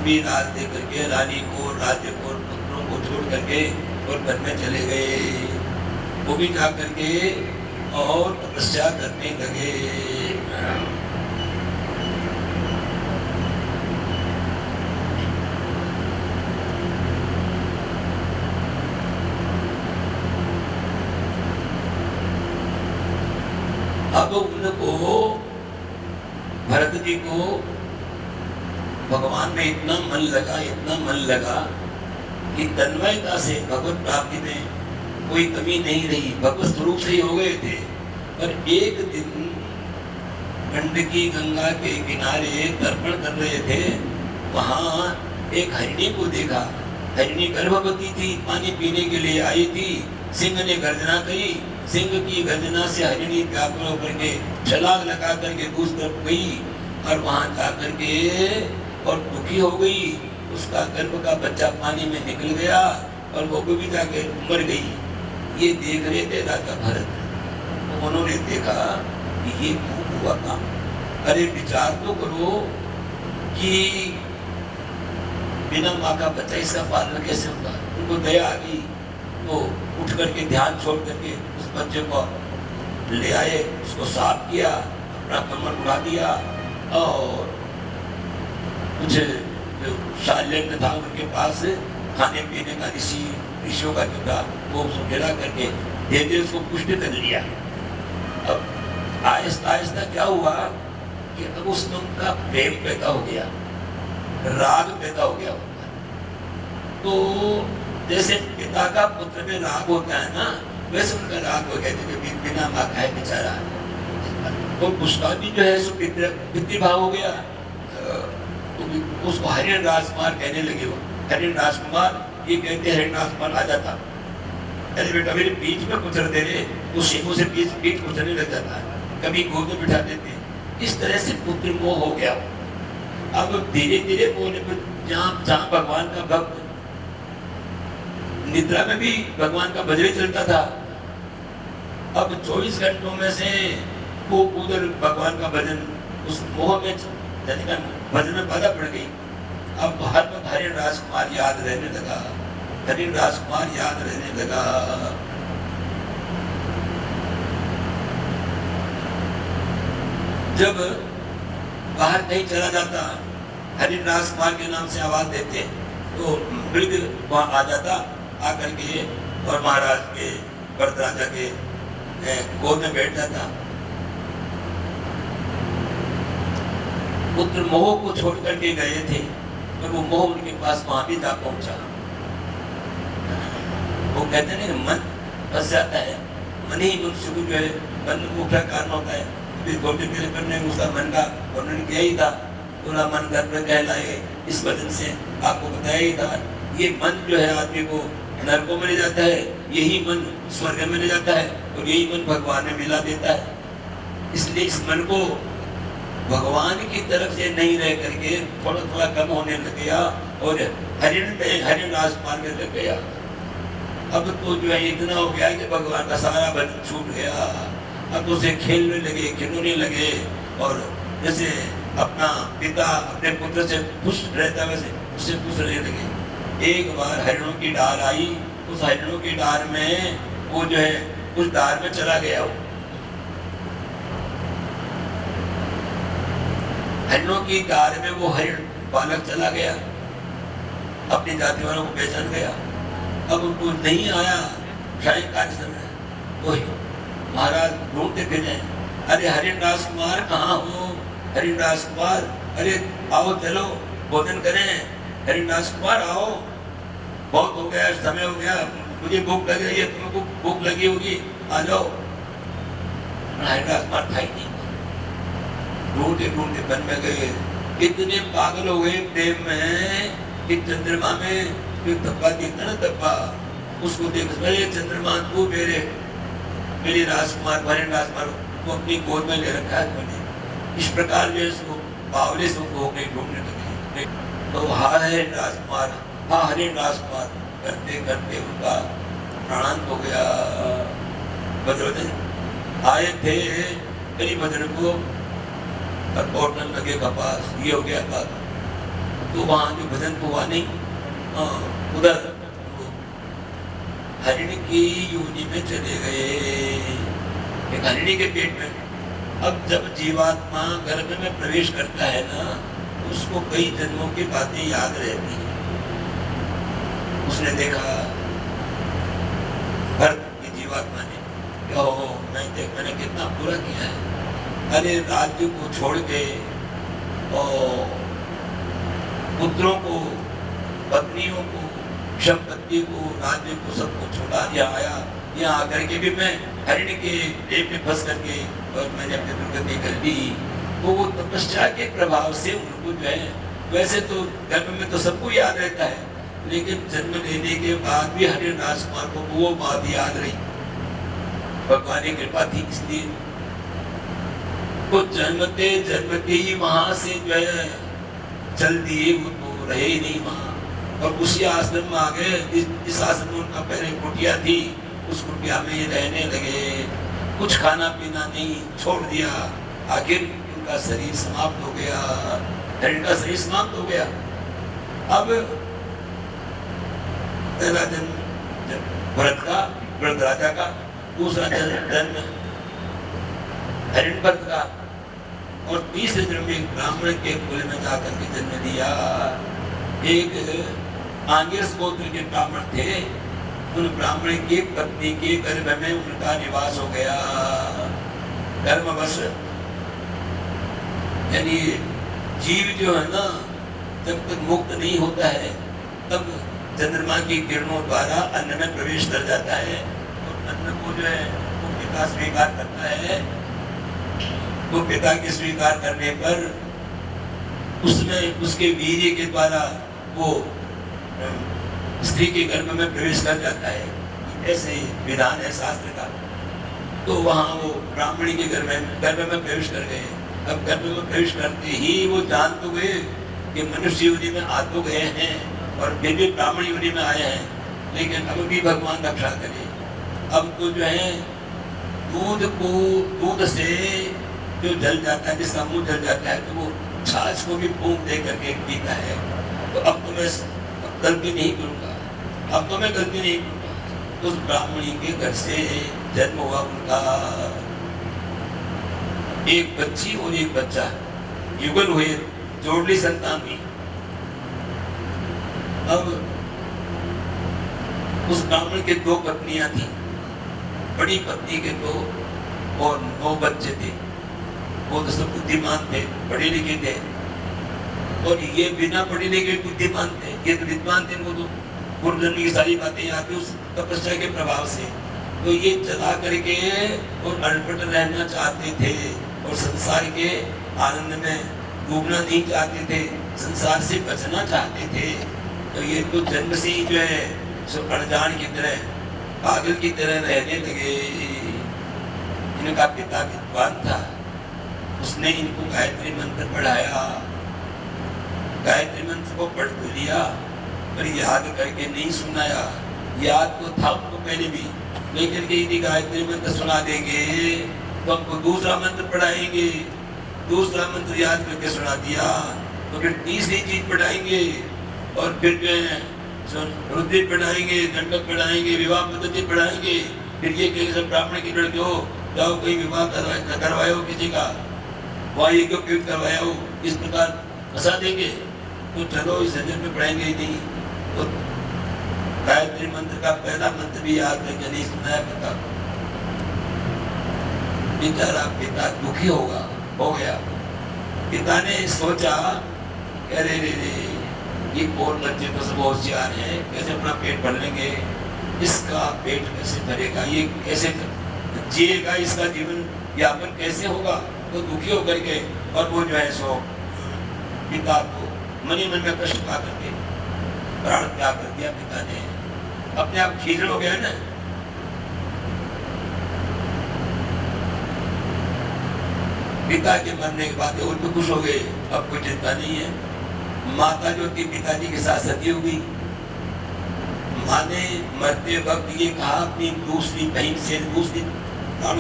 लंबी रात दे करके रानी को, राज्य को, पुत्रों को छोड़ करके और वन में चले गए। वो भी जा करके और तपस्या करने लगे। अब उनको, भरत जी को भगवान में इतना मन लगा कि तन्मयता से भगवत प्राप्ति में कोई कमी नहीं रही, भगवत स्वरूप से ही हो गए थे। पर एक दिन गंडकी गंगा के किनारे तर्पण कर रहे थे, वहां एक हरिणी को देखा। हरिणी गर्भवती थी, पानी पीने के लिए आई थी। सिंह ने गर्जना करी, सिंह की गर्जना से हरिणी व्याकुल होकर के छलांग लगा करके दूसरी तरफ गई और वहां जा करके और दुखी हो गई। उसका गर्भ का बच्चा पानी में निकल गया और वो भी जाके मर गई। ये देख रहे थे राजा भरत, तो उन्होंने देखा कि ये खूब हुआ काम। अरे विचार तो करो कि बिना माँ का बच्चा इसका पालन कैसे होगा। उनको दया आ गई तो उठ करके ध्यान छोड़ करके उस बच्चे को ले आए, उसको साफ किया, अपना कमर उड़ा दिया और कुछ शाल्यज्ञ था उनके पास, खाने पीने का ऋषियों का जो था वो उसको खिला करके धीरे धीरे उसको पुष्ट कर लिया। अब आहिस्ता आहिस्ता क्या हुआ कि अब उसमें उनका प्रेम पैदा हो गया, राग पैदा हो गया। तो जैसे पिता का पुत्र में राग होता है ना, वैसे उनका राग हो गया कि बिना माँ खाए बेचारा। तो उसका भी जो है सो पितृभाव हो गया। तो उसको हरिण राजकुमार कहने लगे। वो हरिण राजकुमार, ये कहते हरिण राजकुमार आ जाता, अरे बेटा मेरे बीच में कुचलते रहे, तो सिंहों से पीठ कुचलने लग जाता है, कभी गोद में बिठा देते। इस तरह से पुत्र मोह हो गया। अब धीरे धीरे बोले जहाँ भगवान का भक्त निद्रा में भी भगवान का भजन चलता था, अब 24 घंटों में से वो उधर भगवान का भजन, उस मोह में भजन में बाधा पड़ गई। अब हर वक्त हरिण राजकुमार याद रहने लगा, हरिण राजकुमार याद रहने लगा। जब बाहर कहीं चला जाता, हरिण राजकुमार के नाम से आवाज देते तो मृग वहां आ जाता, आकर के और महाराज के, भरत राजा के गोद में बैठ जाता। पुत्र मोह को छोड़ करके गए थे, पर वो मोह उनके पास वहां भी जा पहुंचा। वो कहते हैं मन फंस जाता है, मन ही मनुष्य को जो है, मन को क्या कारण होता है। छोटे मेरे करने उसका मन का वर्णन किया ही था, पूरा मन गर्भ कहलाए, इस वजन से आपको बताया ही था। ये मन जो है आदमी को नरकों में ले जाता है, यही मन स्वर्ग में ले जाता है और यही मन भगवान में मिला देता है। इसलिए इस मन को भगवान की तरफ से नहीं रह करके थोड़ा थोड़ा कम होने लग गया और हरिण राजकुमार में लग गया। अब तो जो है इतना हो गया कि भगवान का सारा भजन छूट गया। अब उसे खेलने लगे, खिलौने लगे और जैसे अपना पिता अपने पुत्र से खुश रहता वैसे उससे खुश रहने लगे। एक बार हरिणों की डार आई, उस हरिणों की डार में वो जो है उस डार में चला गया। वो हरिणों की डार में वो हरिण बालक चला गया, अपनी जाति वालों को पहचान गया। अब उनको नहीं आया, सायंकाल समय वही महाराज ढूंढते फिरे, अरे हरिण राजकुमार कहाँ हो, हरिण राजकुमार, अरे आओ चलो भोजन करें, हरिण राजकुमार आओ, बहुत हो गया, समय हो गया, मुझे भूख लग रही है, तुमको भूख लगी होगी, आ जाओ। हरिण राजकुमार था ही नहीं। ढूंढते ढूंढते वन में गए, इतने पागल हो गए प्रेम में कि चंद्रमा में धब्बा दिखता ना, धब्बा, उसको देख चंद्रमा तू मेरे राजकुमार, हरिण राजकुमार को अपनी गोद में ले रखा है मैंने। इस प्रकार जो है बावले से हो गई, ढूंढने लगे। तो हरिण राजकुमार, हाँ हरिण राजकुमार करते करते उनका प्राणांत हो गया। बद्रवदन आए थे मेरी बदन को और लगे कपास, ये हो गया बात। तो वहां जो भजन तो हुआ नहीं, उधर हरिणी की योनि में चले गए, एक हरिणी के पेट में। अब जब जीवात्मा गर्भ में प्रवेश करता है ना, उसको कई जन्मों की बातें याद रहती हैं। उसने देखा भरत की जीवात्मा ने, मैंने कितना बुरा किया है, अरे राज्य को छोड़ के और पुत्रों को, पत्नियों को, संपत्ति को, राज्य को, सबको छोड़ा दिया, आया यहाँ आकर के भी मैं हरिण के पेट में फंस करके और मैंने अपनी दुर्गति कर ली। तो वो तपस्या के प्रभाव से उनको जो है, वैसे तो गर्भ में तो सबको याद रहता है, लेकिन जन्म लेने के बाद भी हरिण राजकुमार को वो बात याद रही, भगवान की कृपा थी। इसलिए वो जन्मते ही वहां से जो है चल दिए, वो तो रहे ही नहीं वहां, और उसी आश्रम में आ गए। इस आश्रम में उनका पहले कुटिया थी, उस कुटिया में ये रहने लगे, कुछ खाना पीना नहीं, छोड़ दिया। आखिर उनका शरीर समाप्त हो गया, हरिण का शरीर समाप्त हो गया। अब पहला जन्म भरत का, भरत राजा का, दूसरा जन्म हिरण्यपर्त का, और तीसरे जन्म में ब्राह्मण के कुल में जाकर के जन्म लिया। एक आंगिरस गोत्र के ब्राह्मण थे, उन ब्राह्मण की पत्नी के गर्भ में उनका निवास हो गया। कर्मवश यानी जीव जो है ना, जब तक मुक्त नहीं होता है तब चंद्रमा की किरणों द्वारा अन्न में प्रवेश कर जाता है, और अन्न को जो है वो पिता स्वीकार करता है। तो पिता के स्वीकार करने पर उसमें उसके वीर्य के द्वारा वो स्त्री के गर्भ में प्रवेश कर जाता है। ऐसे विधान है शास्त्र का। तो वहां वो ब्राह्मणी के गर्भ में प्रवेश कर गए। अब गर्भ में प्रवेश करते ही वो जान तो गए कि मनुष्य योनि में आ तो गए हैं और फिर भी ब्राह्मण योनि में आए हैं, लेकिन अब भी भगवान रक्षा करे। अब तो जो है दूध से जो जल जाता है, जिसका मुंह जल जाता है, तो वो छाछ को भी फूंक दे करके पीता है। तो अब तो मैं गलती नहीं करूंगा, अब तो मैं गलती नहीं करूंगा। उस ब्राह्मणी के घर से जन्म हुआ उनका एक बच्ची और एक बच्चा, युगल हुए, जोड़ली संतान हुई। अब उस ब्राह्मण के 2 पत्नियां थी, बड़ी पत्नी के 2 और 9 बच्चे थे। वो तो सब बुद्धिमान थे, पढ़े लिखे थे, और ये बिना पढ़े लिखे बुद्धिमान थे। ये तो विद्वान थे, वो तो पूर्व जन्म की सारी बातें याद थी उस तपस्या के प्रभाव से। तो ये चला करके और अनपढ़ रहना चाहते थे और संसार के आनंद में डूबना नहीं चाहते थे, संसार से बचना चाहते थे। तो ये तो जन्म से ही जो है सब अनजान की तरह, पागल की तरह रहने लगे। इनका पिता विद्वान था, उसने इनको गायत्री मंत्र पढ़ाया। गायत्री मंत्र को पढ़ तो लिया पर याद करके नहीं सुनाया। याद तो था उनको पहले भी, लेकिन यदि गायत्री मंत्र सुना देंगे तो हमको दूसरा मंत्र पढ़ाएंगे, दूसरा मंत्र याद करके सुना दिया तो फिर तीसरी चीज पढ़ाएंगे, और फिर जो है रुद्र पढ़ाएंगे, दंडक पढ़ाएंगे, विवाह पद्धति पढ़ाएंगे। फिर ये कहेंगे सब ब्राह्मण की लड़के हो, जाओ कोई विवाह करवाए हो किसी का, वायु को उपयुक्त करवाया हो, इस प्रकार फंसा देंगे। तो चलो इस झंझट में पढ़ेंगे ही नहीं। तो गायत्री मंत्र का पहला मंत्र भी याद करके नहीं सुनाया पिता को। बेचारा पिता दुखी हो गया। पिता ने सोचा अरे रे ये कौन बच्चे तो सब होशियार है, कैसे अपना पेट भर लेंगे, इसका पेट कैसे भरेगा, ये कैसे जिएगा, इसका जीवन यापन कैसे होगा। तो दुखी होकर के और वो जो है सो पिता को मनी मन में कष्ट पा करके प्राण त्याग कर दिया। पिता ने अपने आप खींचड़ हो गया ना। पिता के मरने के बाद वो तो खुश हो गए, अब कोई चिंता नहीं है। माता जो थी पिताजी के साथ सती हो गई। माँ ने मरते वक्त ये कहा अपनी दूसरी बहन से, दूसरी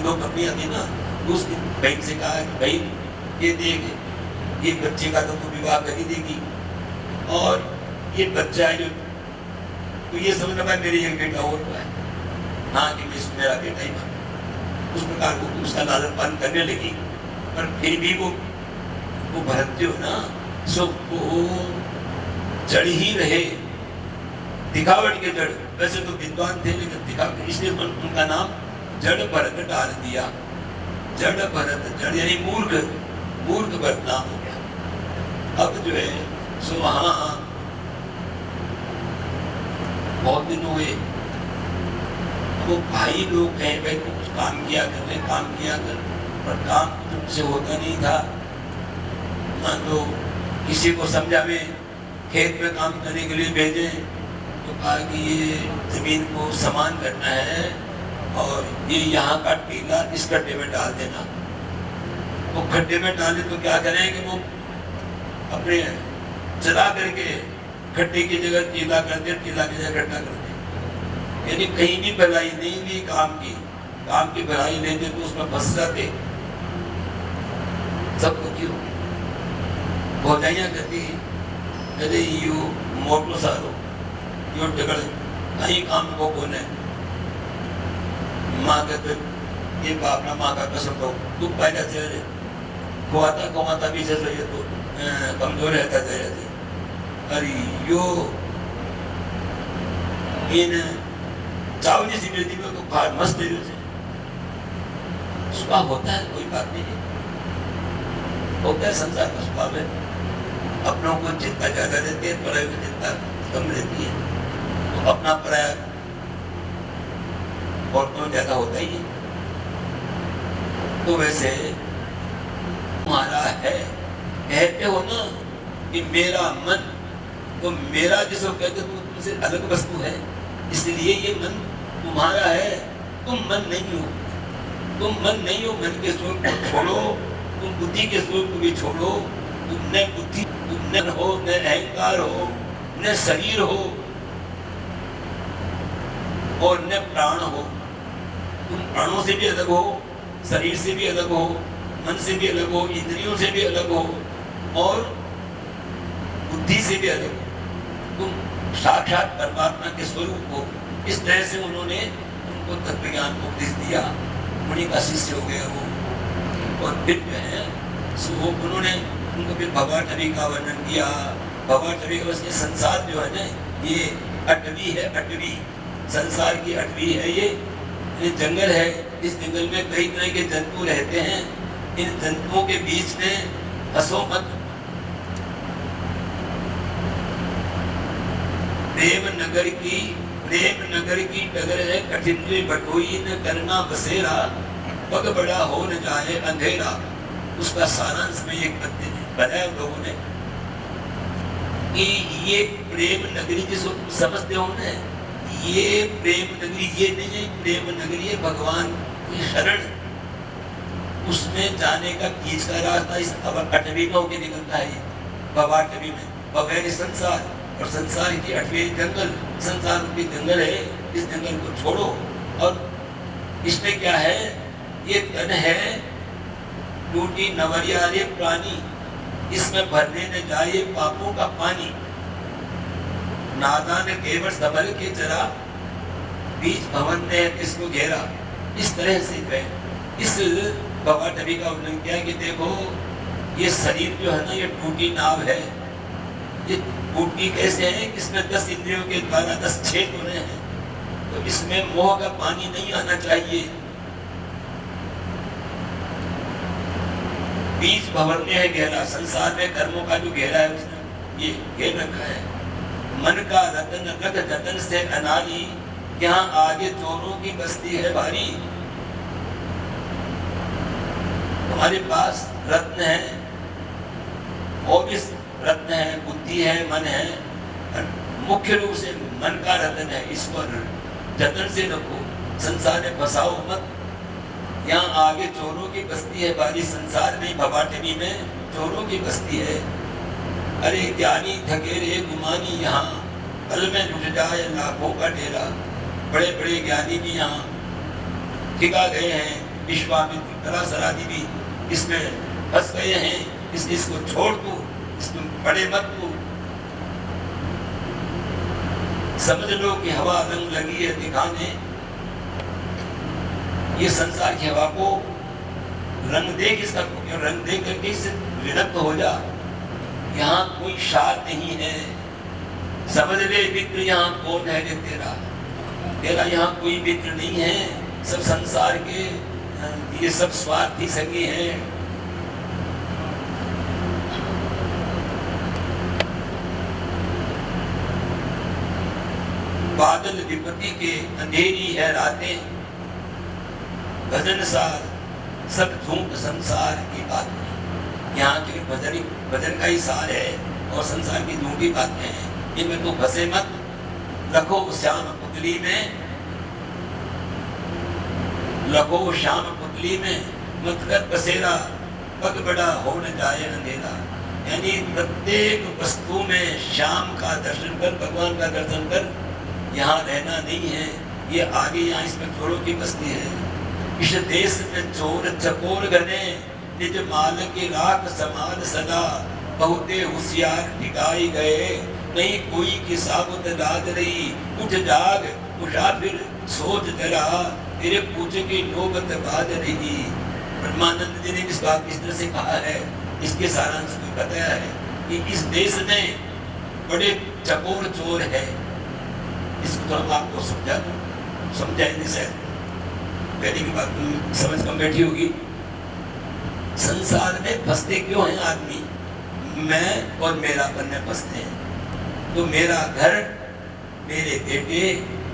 2 पत्नियां थी ना, दूसरी बहन से कहा कि बहन ये देख, ये बच्चे का तो तू विवाह कर ही देगी, और ये बच्चा है जो, तो ये समझना भाई मेरी एक बेटा और है, हाँ कि मेरा बेटा ही बना। उस प्रकार वो उसका लालन पालन करने लगी, पर फिर भी वो भरत जो ना सो वो जड़ ही रहे, दिखावट के जड़। वैसे तो विद्वान थे लेकिन दिखावट, इसलिए उनका नाम जड़ भरत डाल दिया। जड़ भरत, जड़ यानी मूर्ख, मूर्ख भरत नाम हो गया। अब जो है सो वहां बहुत दिन हुए, वो भाई लोग कहे भाई तुम कुछ काम किया कर रहे, काम किया कर, पर काम तुमसे होता नहीं था। मान लो किसी को समझा में खेत में काम करने के लिए भेजे, तो कहा कि ये जमीन को समान करना है और ये यहाँ का टीला इस गड्ढे में डाल देना। वो गड्ढे में डाले तो क्या करें कि वो अपने चला करके गड्ढे की जगह टीला कर दे, टीला की जगह गड्ढा कर दे, यानी कहीं भी भलाई नहीं ली काम की भलाई लेते तो उसमें फंस जाते। सबको क्यों भौजाइयाँ कहती अरे यू मोटो सारो यो डगड़ कहीं काम को कौन है। माँ कहते ये बापना माँ का कसम तो तू पैदा चले खुआता भी जैसे ये तो कमजोर रहता रहते। अरे यो इन चावली सी बेटी में तो खार मस्त दे से स्वभाव होता है, कोई बात नहीं होता है, संसार का स्वभाव है। अपनों को चिंता ज्यादा देती है, पराये को चिंता कम रहती है, तो अपना पराया और तो ज्यादा होता ही है। तो वैसे तुम्हारा है, कहते हो ना कि मेरा मन, तो मेरा जिसको कहते हो तुमसे अलग वस्तु है, इसलिए ये मन तुम्हारा है, तुम मन नहीं हो। तुम मन नहीं हो, मन के स्वरूप को छोड़ो, तुम बुद्धि के स्वरूप को भी छोड़ो। तुम न बुद्धि, तुम न हो, न अहंकार हो, न शरीर हो और न प्राण हो। तुम प्राणों से भी अलग हो, शरीर से भी अलग हो, मन से भी अलग हो, इंद्रियों से भी अलग हो और बुद्धि से भी अलग हो। तुम साक्षात परमात्मा के स्वरूप हो। इस तरह से उन्होंने उनको तत्व ज्ञान को उपदेश दिया, उन्हीं का शिष्य हो गया वो। और फिर जो है सो उन्होंने उनको फिर भगवाटवी का वर्णन किया। भगवाटवी का उसके संसार जो है ना, ये अटवी है, अटवी संसार की अटवी है। ये जंगल है, इस जंगल में कई तरह के जंतु रहते हैं। इन जंतुओं के बीच में हंसो मत। प्रेम नगर की डगर है, कठिन बटोई न करना बसेरा, पग बड़ा हो न जाए अंधेरा। उसका सारांश में एक पद्य बताया लोगों ने कि ये प्रेम नगरी जिसको तुम समझते हो ना, ये प्रेम नगरी ये नहीं है। प्रेम नगरी है भगवान की शरण, उसमें जाने का बीच का रास्ता इस अटवी में होकर निकलता है। भवाटवी में भवैन संसार और संसार की अटवी जंगल, संसार की जंगल है। इस जंगल को छोड़ो। और इसमें क्या है, ये तन है टूटी नवरियारे प्राणी, इसमें भरने न जाए पापों का पानी। नादान केवल सबल के चरा, बीच भवन ने इसको घेरा। इस तरह से है इस भवाटवी का वर्णन किया कि देखो ये शरीर जो है ना, ये टूटी नाव है। ये टूटी कैसे है, इसमें 10 इंद्रियों के द्वारा 10 छेद होने हैं, तो इसमें मोह का पानी नहीं आना चाहिए। बीच भवन है गहरा, संसार में कर्मों का जो गहरा है उसने ये घेर रखा है। मन का रतन रख जतन से अनारी, यहाँ आगे चोरों की बस्ती है भारी। हमारे पास रत्न है, और इस रत्न है, बुद्धि है, मन है। मुख्य रूप से मन का रत्न है, इसको जतन से रखो, संसार में फंसाओ मत। यहाँ आगे चोरों की बस्ती है भारी, संसार में भवाटवी में चोरों की बस्ती है। अरे ज्ञानी थकेरे गुमानी, यहाँ पल में लुट जाए लाखों का डेरा। बड़े बड़े ज्ञानी भी यहाँ टिका गए हैं, विश्वामित्र पराशरादि भी इसमें फंस गए हैं। इसको छोड़ दो, इसमें पड़े मत तू। समझ लो कि हवा रंग लगी है दिखाने, ये संसार की हवा को रंग दे किसका, रंग दे करके इससे विरक्त हो जा। यहाँ कोई सार नहीं है, समझ ले मित्र यहाँ कौन है रे तेरा, तेरा यहाँ कोई मित्र नहीं है, सब संसार के ये सब स्वार्थी संगी हैं। बादल विपत्ति के अंधेरी है रातें, भजन सार सब झूठ संसार की बातें। यहाँ के भजन का ही सार है और संसार की झूठी बातें हैं, इनमें तो फंसे मत। लखो श्याम पुतली में, लखो श्याम पुतली में मत कर बसेरा, पग बड़ा हो न जाए अंधेरा। यानी प्रत्येक वस्तु में श्याम का दर्शन कर, भगवान का दर्शन कर, यहाँ रहना नहीं है, ये आगे यहाँ इसमें चोरों की बस्ती है। इस देश में चोर चकोर घने, निज माल की राख समान सदा, बहुते होशियार ठिकाई गए, नहीं कोई की साबुत लाज रही। उठ जाग मुसाफिर सोच जरा, तेरे पूछे की नौबत बाज रही। ब्रह्मानंद जी ने इस बात इस तरह से कहा है, इसके सारांश में बताया है कि इस देश में बड़े चकोर चोर है। इसको तो हम आपको समझाएंगे शायद, पहले की बात समझ कम बैठी होगी। संसार में फंसते क्यों हैं आदमी, मैं और मेरापन में फंसते हैं। तो मेरा घर, मेरे बेटे,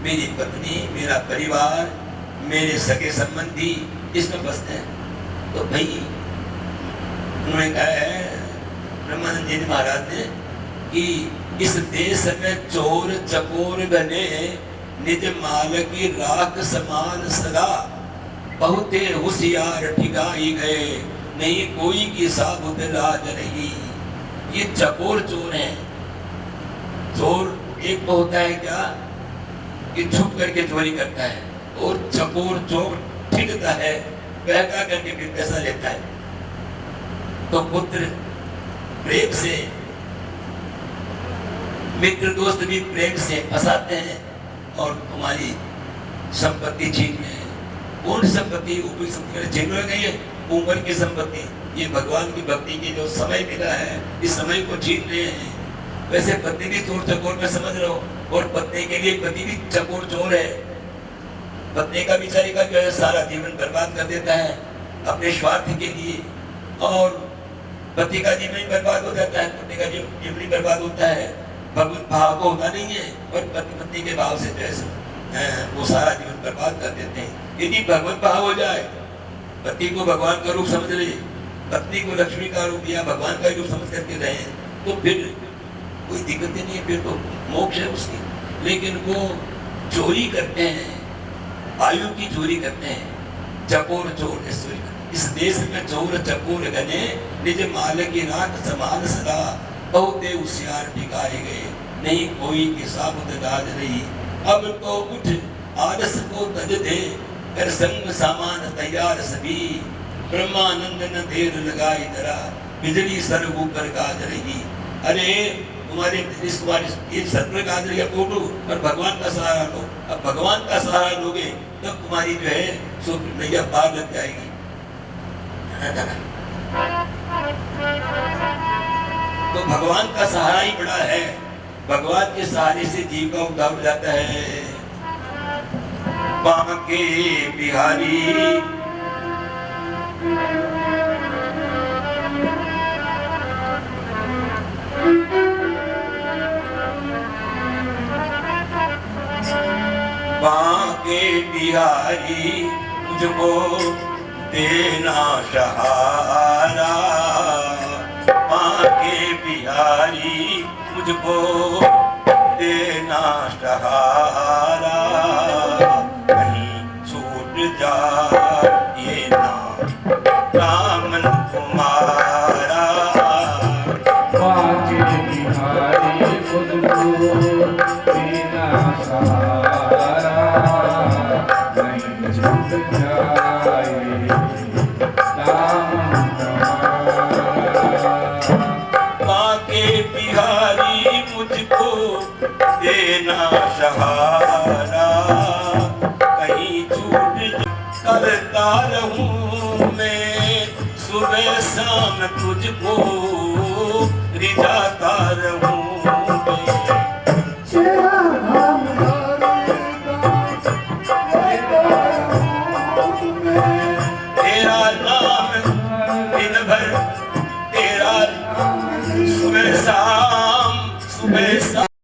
मेरी पत्नी, मेरा परिवार, मेरे सगे संबंधी, इसमें फंसते हैं। तो भाई उन्होंने कहा है ब्रह्मानंद जी महाराज ने कि इस देश में चोर चकोर घने, निज माल की राख समान सदा, बहुते होशियार ठिकाई गए, नहीं कोई की साबुत लाज रही। ये चकोर चोर हैं। चोर एक तो होता है क्या कि छुप करके चोरी करता है, और चकोर चोर ठिकता है, बहका करके भी पैसा लेता है। तो पुत्र प्रेम से, मित्र दोस्त भी प्रेम से फंसाते हैं और तुम्हारी संपत्ति छीन रहे हैं। कौन संपत्ति, ऊपरी संपत्ति छीन रहे हैं, उम्र की संपत्ति, ये भगवान की भक्ति की जो समय मिला है, इस समय को छीन रहे हैं। वैसे पत्नी भी चोर चकोर में समझ रहे हो, और पत्नी के लिए पति भी चकोर चोर है। पत्नी का बेचारी का जो है सारा जीवन बर्बाद कर देता है अपने स्वार्थ के लिए, और पति का जीवन बर्बाद हो जाता है, पत्नी का जीवन बर्बाद होता है। भगवत भाव को होता नहीं है, और पति पत्नी के भाव से जैसे वो सारा जीवन बर्बाद कर देते हैं। यदि भगवत भाव हो जाए, पति को भगवान का रूप समझ ले, पत्नी को लक्ष्मी का रूप या भगवान का रूप समझ करके रहे, तो फिर कोई दिक्कत नहीं है, फिर तो मोक्ष है उसकी। लेकिन वो चोरी करते हैं, आयु की चोरी करते हैं, चकोर चोर चोरी करते हैं। इस देश में चोर चकोर घने, निज माल की राख समान सदा, बहुते होशियार ठिकाए गए, नहीं कोई की साबुत दाद रही। अब तो उठ आलस को तज दे, कर संग सामान तैयार सभी, ब्रह्मानंद न देर लगाई जरा, बिजली सर ऊपर गाज रही। अरे तुम्हारे ये सत्र गाज रही है फोटो, और भगवान का सहारा लो। अब भगवान का सहारा लोगे तब तुम्हारी जो है सो नैया पार लग जाएगी। तो भगवान का सहारा ही बड़ा है, भगवान के सहारे से जीव का उद्धार हो जाता है। बांके बिहारी बांके बिहारी मुझको देना सहारा, बांके बिहारी मुझको देना सहारा, कहीं छूट जाए ना दामन तुम्हारा। बांके बिहारी मुझको देना सहारा, नहीं छूट जाए दामन तुम्हारा। बांके बिहारी मुझको देना करता रहूं मैं, सुबह शाम तुझको रिझाता रहूं मैं। तेरा